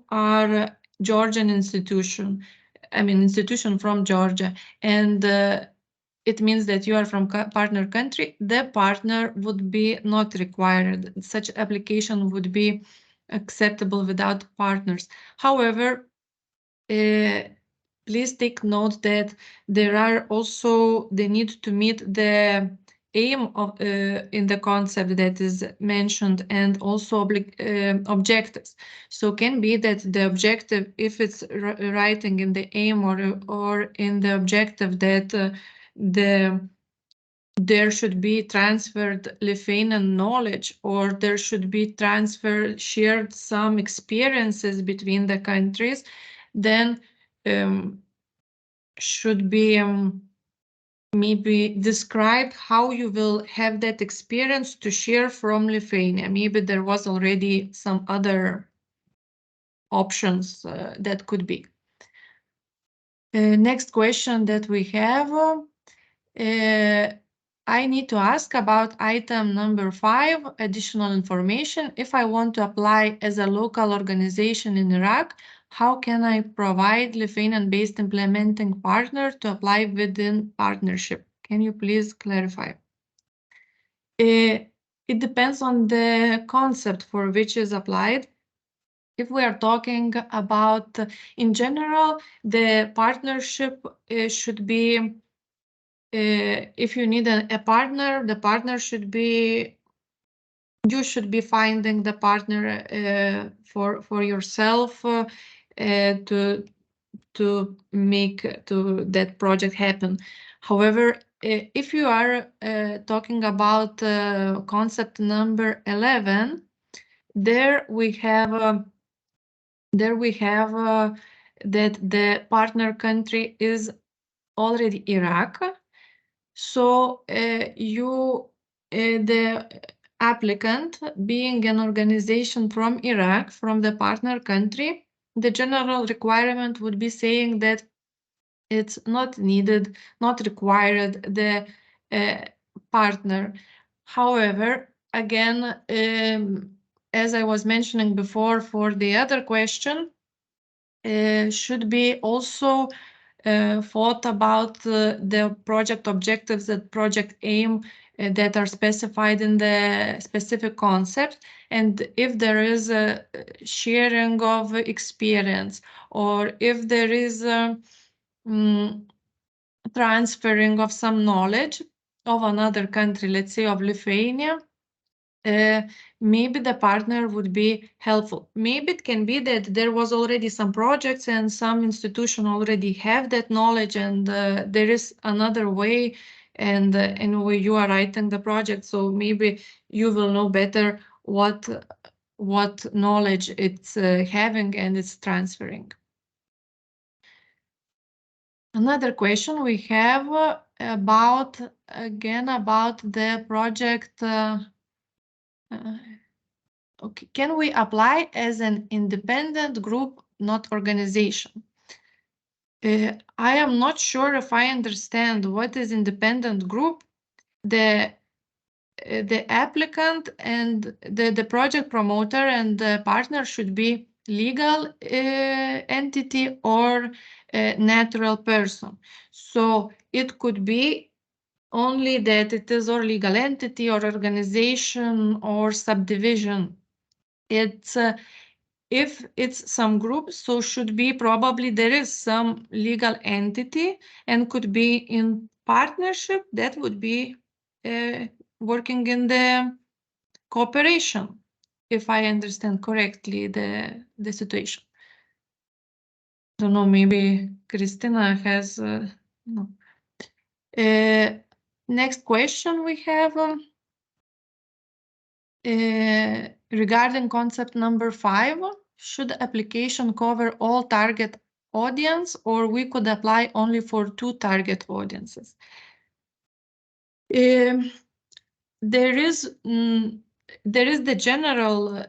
are a Georgian institution, I mean institution from Georgia, and it means that you are from partner country, the partner would be not required. Such application would be acceptable without partners. However, please take note that there are also the need to meet the aim of in the concept that is mentioned, and also objectives. So can be that the objective, if it's writing in the aim or in the objective that there should be transferred Lithuanian knowledge, or there should be shared some experiences between the countries, then should be maybe described how you will have that experience to share from Lithuania. Maybe there was already some other options that could be. Next question that we have. I need to ask about item number 5, additional information. If I want to apply as a local organization in Iraq, how can I provide Lithuanian-based implementing partner to apply within partnership? Can you please clarify? It depends on the concept for which is applied. If we are talking about, in general, the partnership should be, if you need a partner, the partner should be, you should be finding the partner for yourself to make that project happen. However, if you are talking about concept number 11, there we have that the partner country is already Iraq. So the applicant being an organization from Iraq, from the partner country, the general requirement would be saying that it's not needed, not required, the partner. However, again, as I was mentioning before for the other question, should be also thought about the project objectives, the project aim that are specified in the specific concept, and if there is a sharing of experience, or if there is a transferring of some knowledge of another country, let's say of Lithuania, maybe the partner would be helpful. Maybe it can be that there was already some projects and some institution already have that knowledge, and there is another way, and anyway you are writing the project, so maybe you will know better what knowledge it's having and it's transferring. Another question we have about the project. Okay, can we apply as an independent group, not organization? I am not sure if I understand what is independent group. The applicant and the project promoter and the partner should be legal entity or natural person. So it could be only that it is or legal entity or organization or subdivision. It's if it's some group, so should be probably there is some legal entity and could be in partnership that would be working in the cooperation, if I understand correctly the situation. Don't know, maybe Christina has no. Next question we have regarding concept number 5, should application cover all target audience, or we could apply only for 2 target audiences? There is the general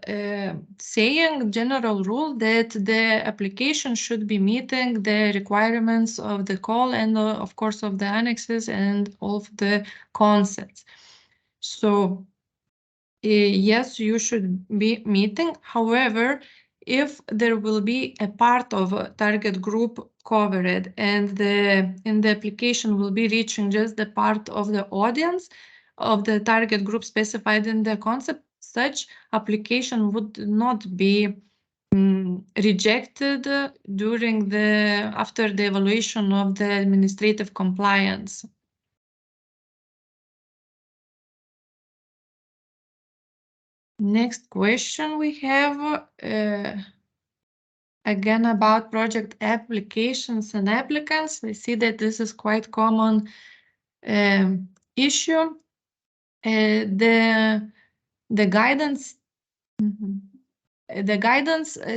general rule that the application should be meeting the requirements of the call and of course of the annexes and of the concepts. So yes, you should be meeting. However, if there will be a part of a target group covered and in the application will be reaching just the part of the audience of the target group specified in the concept, such application would not be rejected after the evaluation of the administrative compliance. Next question we have again about project applications and applicants. We see that this is quite common issue. The guidance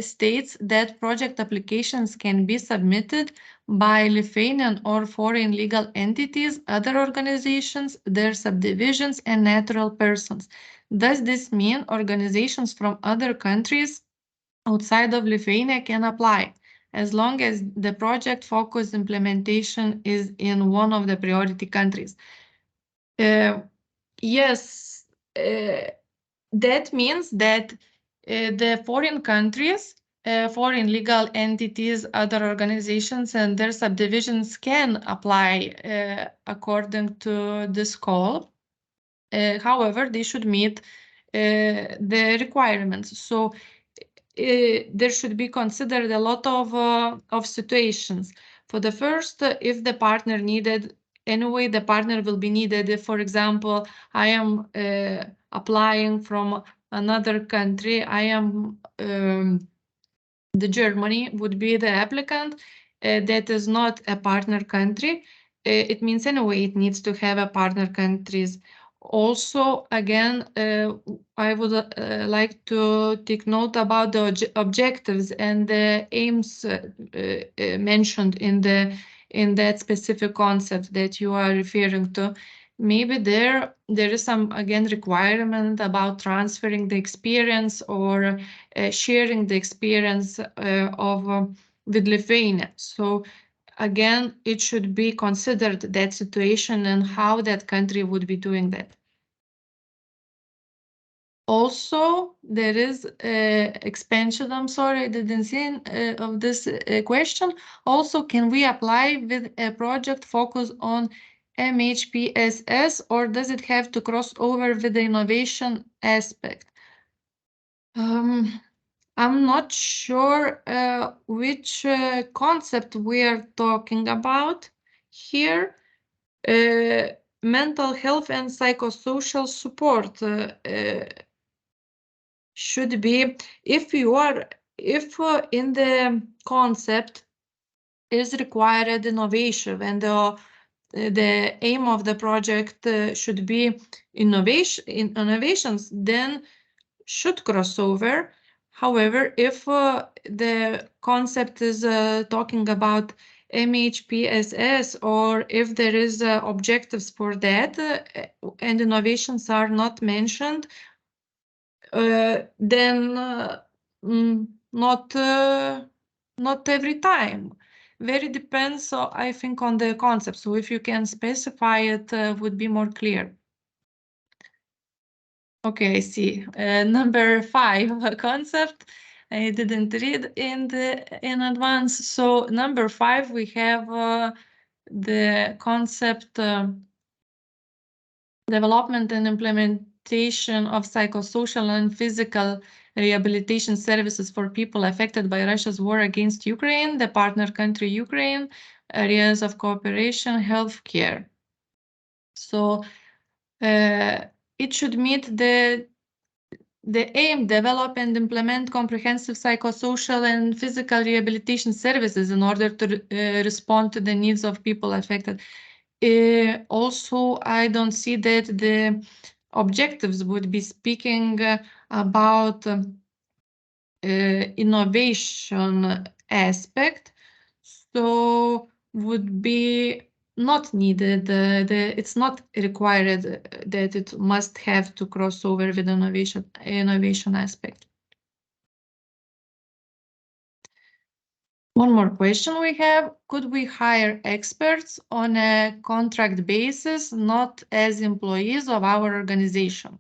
states that project applications can be submitted by Lithuanian or foreign legal entities, other organizations, their subdivisions, and natural persons. Does this mean organizations from other countries outside of Lithuania can apply, as long as the project focus implementation is in one of the priority countries? Yes, that means that the foreign countries, foreign legal entities, other organizations, and their subdivisions can apply according to this call. However, they should meet the requirements. So there should be considered a lot of situations. For the first, if the partner needed, anyway, the partner will be needed. If, for example, I am applying from another country, I am the Germany would be the applicant. That is not a partner country. It means anyway it needs to have a partner countries. Also, again, I would like to take note about the objectives and the aims mentioned in that specific concept that you are referring to. Maybe there is some, again, requirement about transferring the experience or sharing the experience with Lithuania. So again, it should be considered that situation and how that country would be doing that. Also, there is expansion, I'm sorry, I didn't see of this question. Also, can we apply with a project focus on MHPSS, or does it have to cross over with the innovation aspect? I'm not sure which concept we are talking about here. Mental health and psychosocial support. should be if in the concept is required innovation and the aim of the project should be innovations, then should cross over. However, if the concept is talking about MHPSS, or if there is objectives for that and innovations are not mentioned, then not every time. Very depends, I think, on the concept. So if you can specify it, would be more clear. Okay, I see. Number 5, a concept. I didn't read in advance. So number 5, we have the concept development and implementation of psychosocial and physical rehabilitation services for people affected by Russia's war against Ukraine, the partner country Ukraine, areas of cooperation, healthcare. So it should meet the aim, develop and implement comprehensive psychosocial and physical rehabilitation services in order to respond to the needs of people affected. Also, I don't see that the objectives would be speaking about innovation aspect, so would be not needed. It's not required that it must have to cross over with innovation aspect. One more question we have: could we hire experts on a contract basis, not as employees of our organization?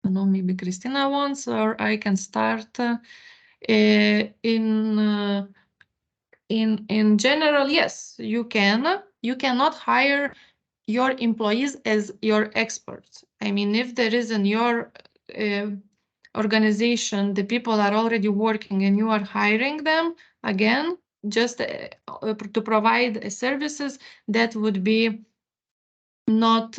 I don't know, maybe Christina wants, or I can start. In general, yes, you can. You cannot hire your employees as your experts. I mean, if there is in your organization, the people are already working and you are hiring them, again, just to provide services, that would be not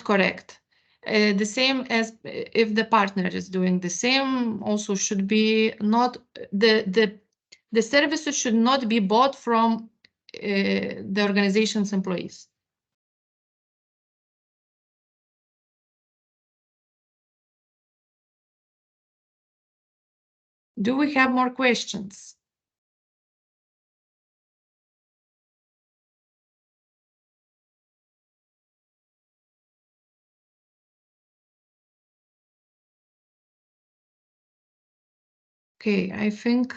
correct. The same as if the partner is doing the same, also should be not the services should not be bought from the organization's employees. Do we have more questions? Okay, I think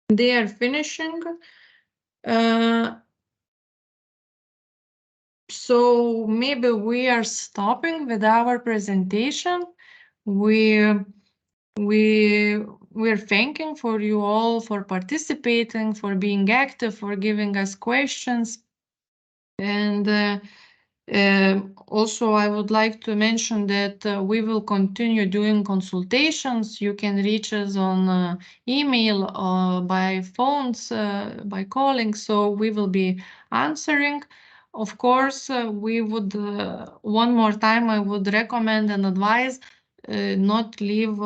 they are finishing. So maybe we are stopping with our presentation. We're thanking for you all for participating, for being active, for giving us questions. And also, I would like to mention that we will continue doing consultations. You can reach us on email or by phones, by calling, so we will be answering. Of course, we would, one more time, I would recommend and advise not leave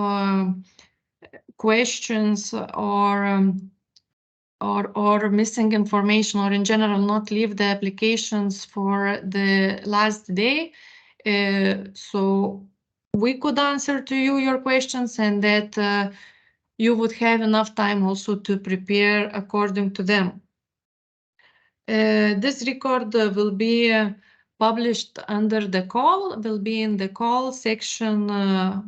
questions or missing information, or in general not leave the applications for the last day, so we could answer to you your questions, and that you would have enough time also to prepare according to them. This record will be published under the call, will be in the call section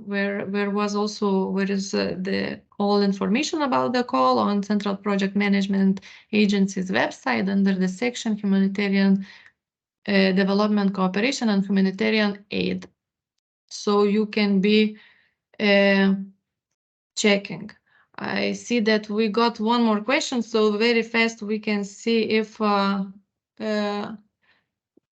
where is the all information about the call on Central Project Management Agency's website under the section Humanitarian Development Cooperation and Humanitarian Aid. So you can be checking. I see that we got one more question, so very fast we can see if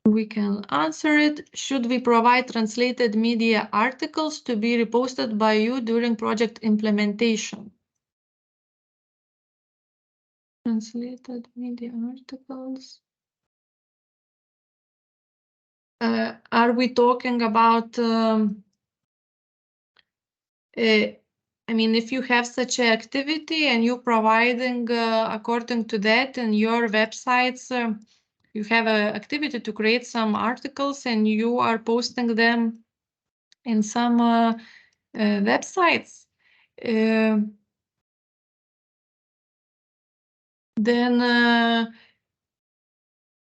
we can answer it. Should we provide translated media articles to be reposted by you during project implementation? Translated media articles. Are we talking about I mean, if you have such an activity and you're providing according to that in your websites, you have an activity to create some articles and you are posting them in some websites, then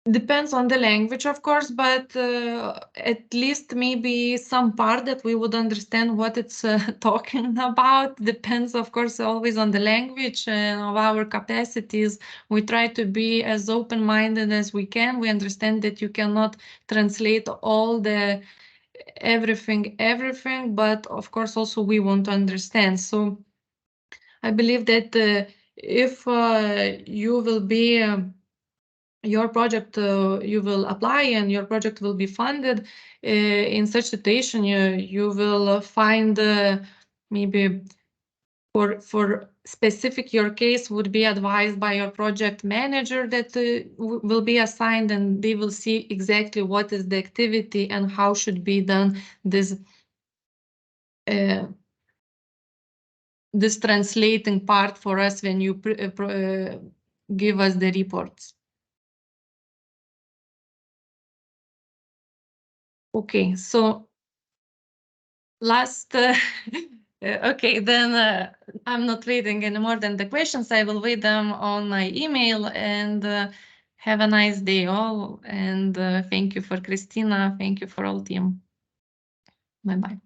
depends on the language, of course, but at least maybe some part that we would understand what it's talking about. Depends, of course, always on the language and of our capacities. We try to be as open-minded as we can. We understand that you cannot translate all the everything, but of course also we want to understand. So I believe that if you will be your project, you will apply and your project will be funded. In such situation, you will find maybe for specific your case would be advised by your project manager that will be assigned, and they will see exactly what is the activity and how should be done this translating part for us when you give us the reports. Okay, so last, okay, then I'm not reading any more than the questions. I will read them on my email, and have a nice day all. And thank you for Christina. Thank you for all team. Bye-bye.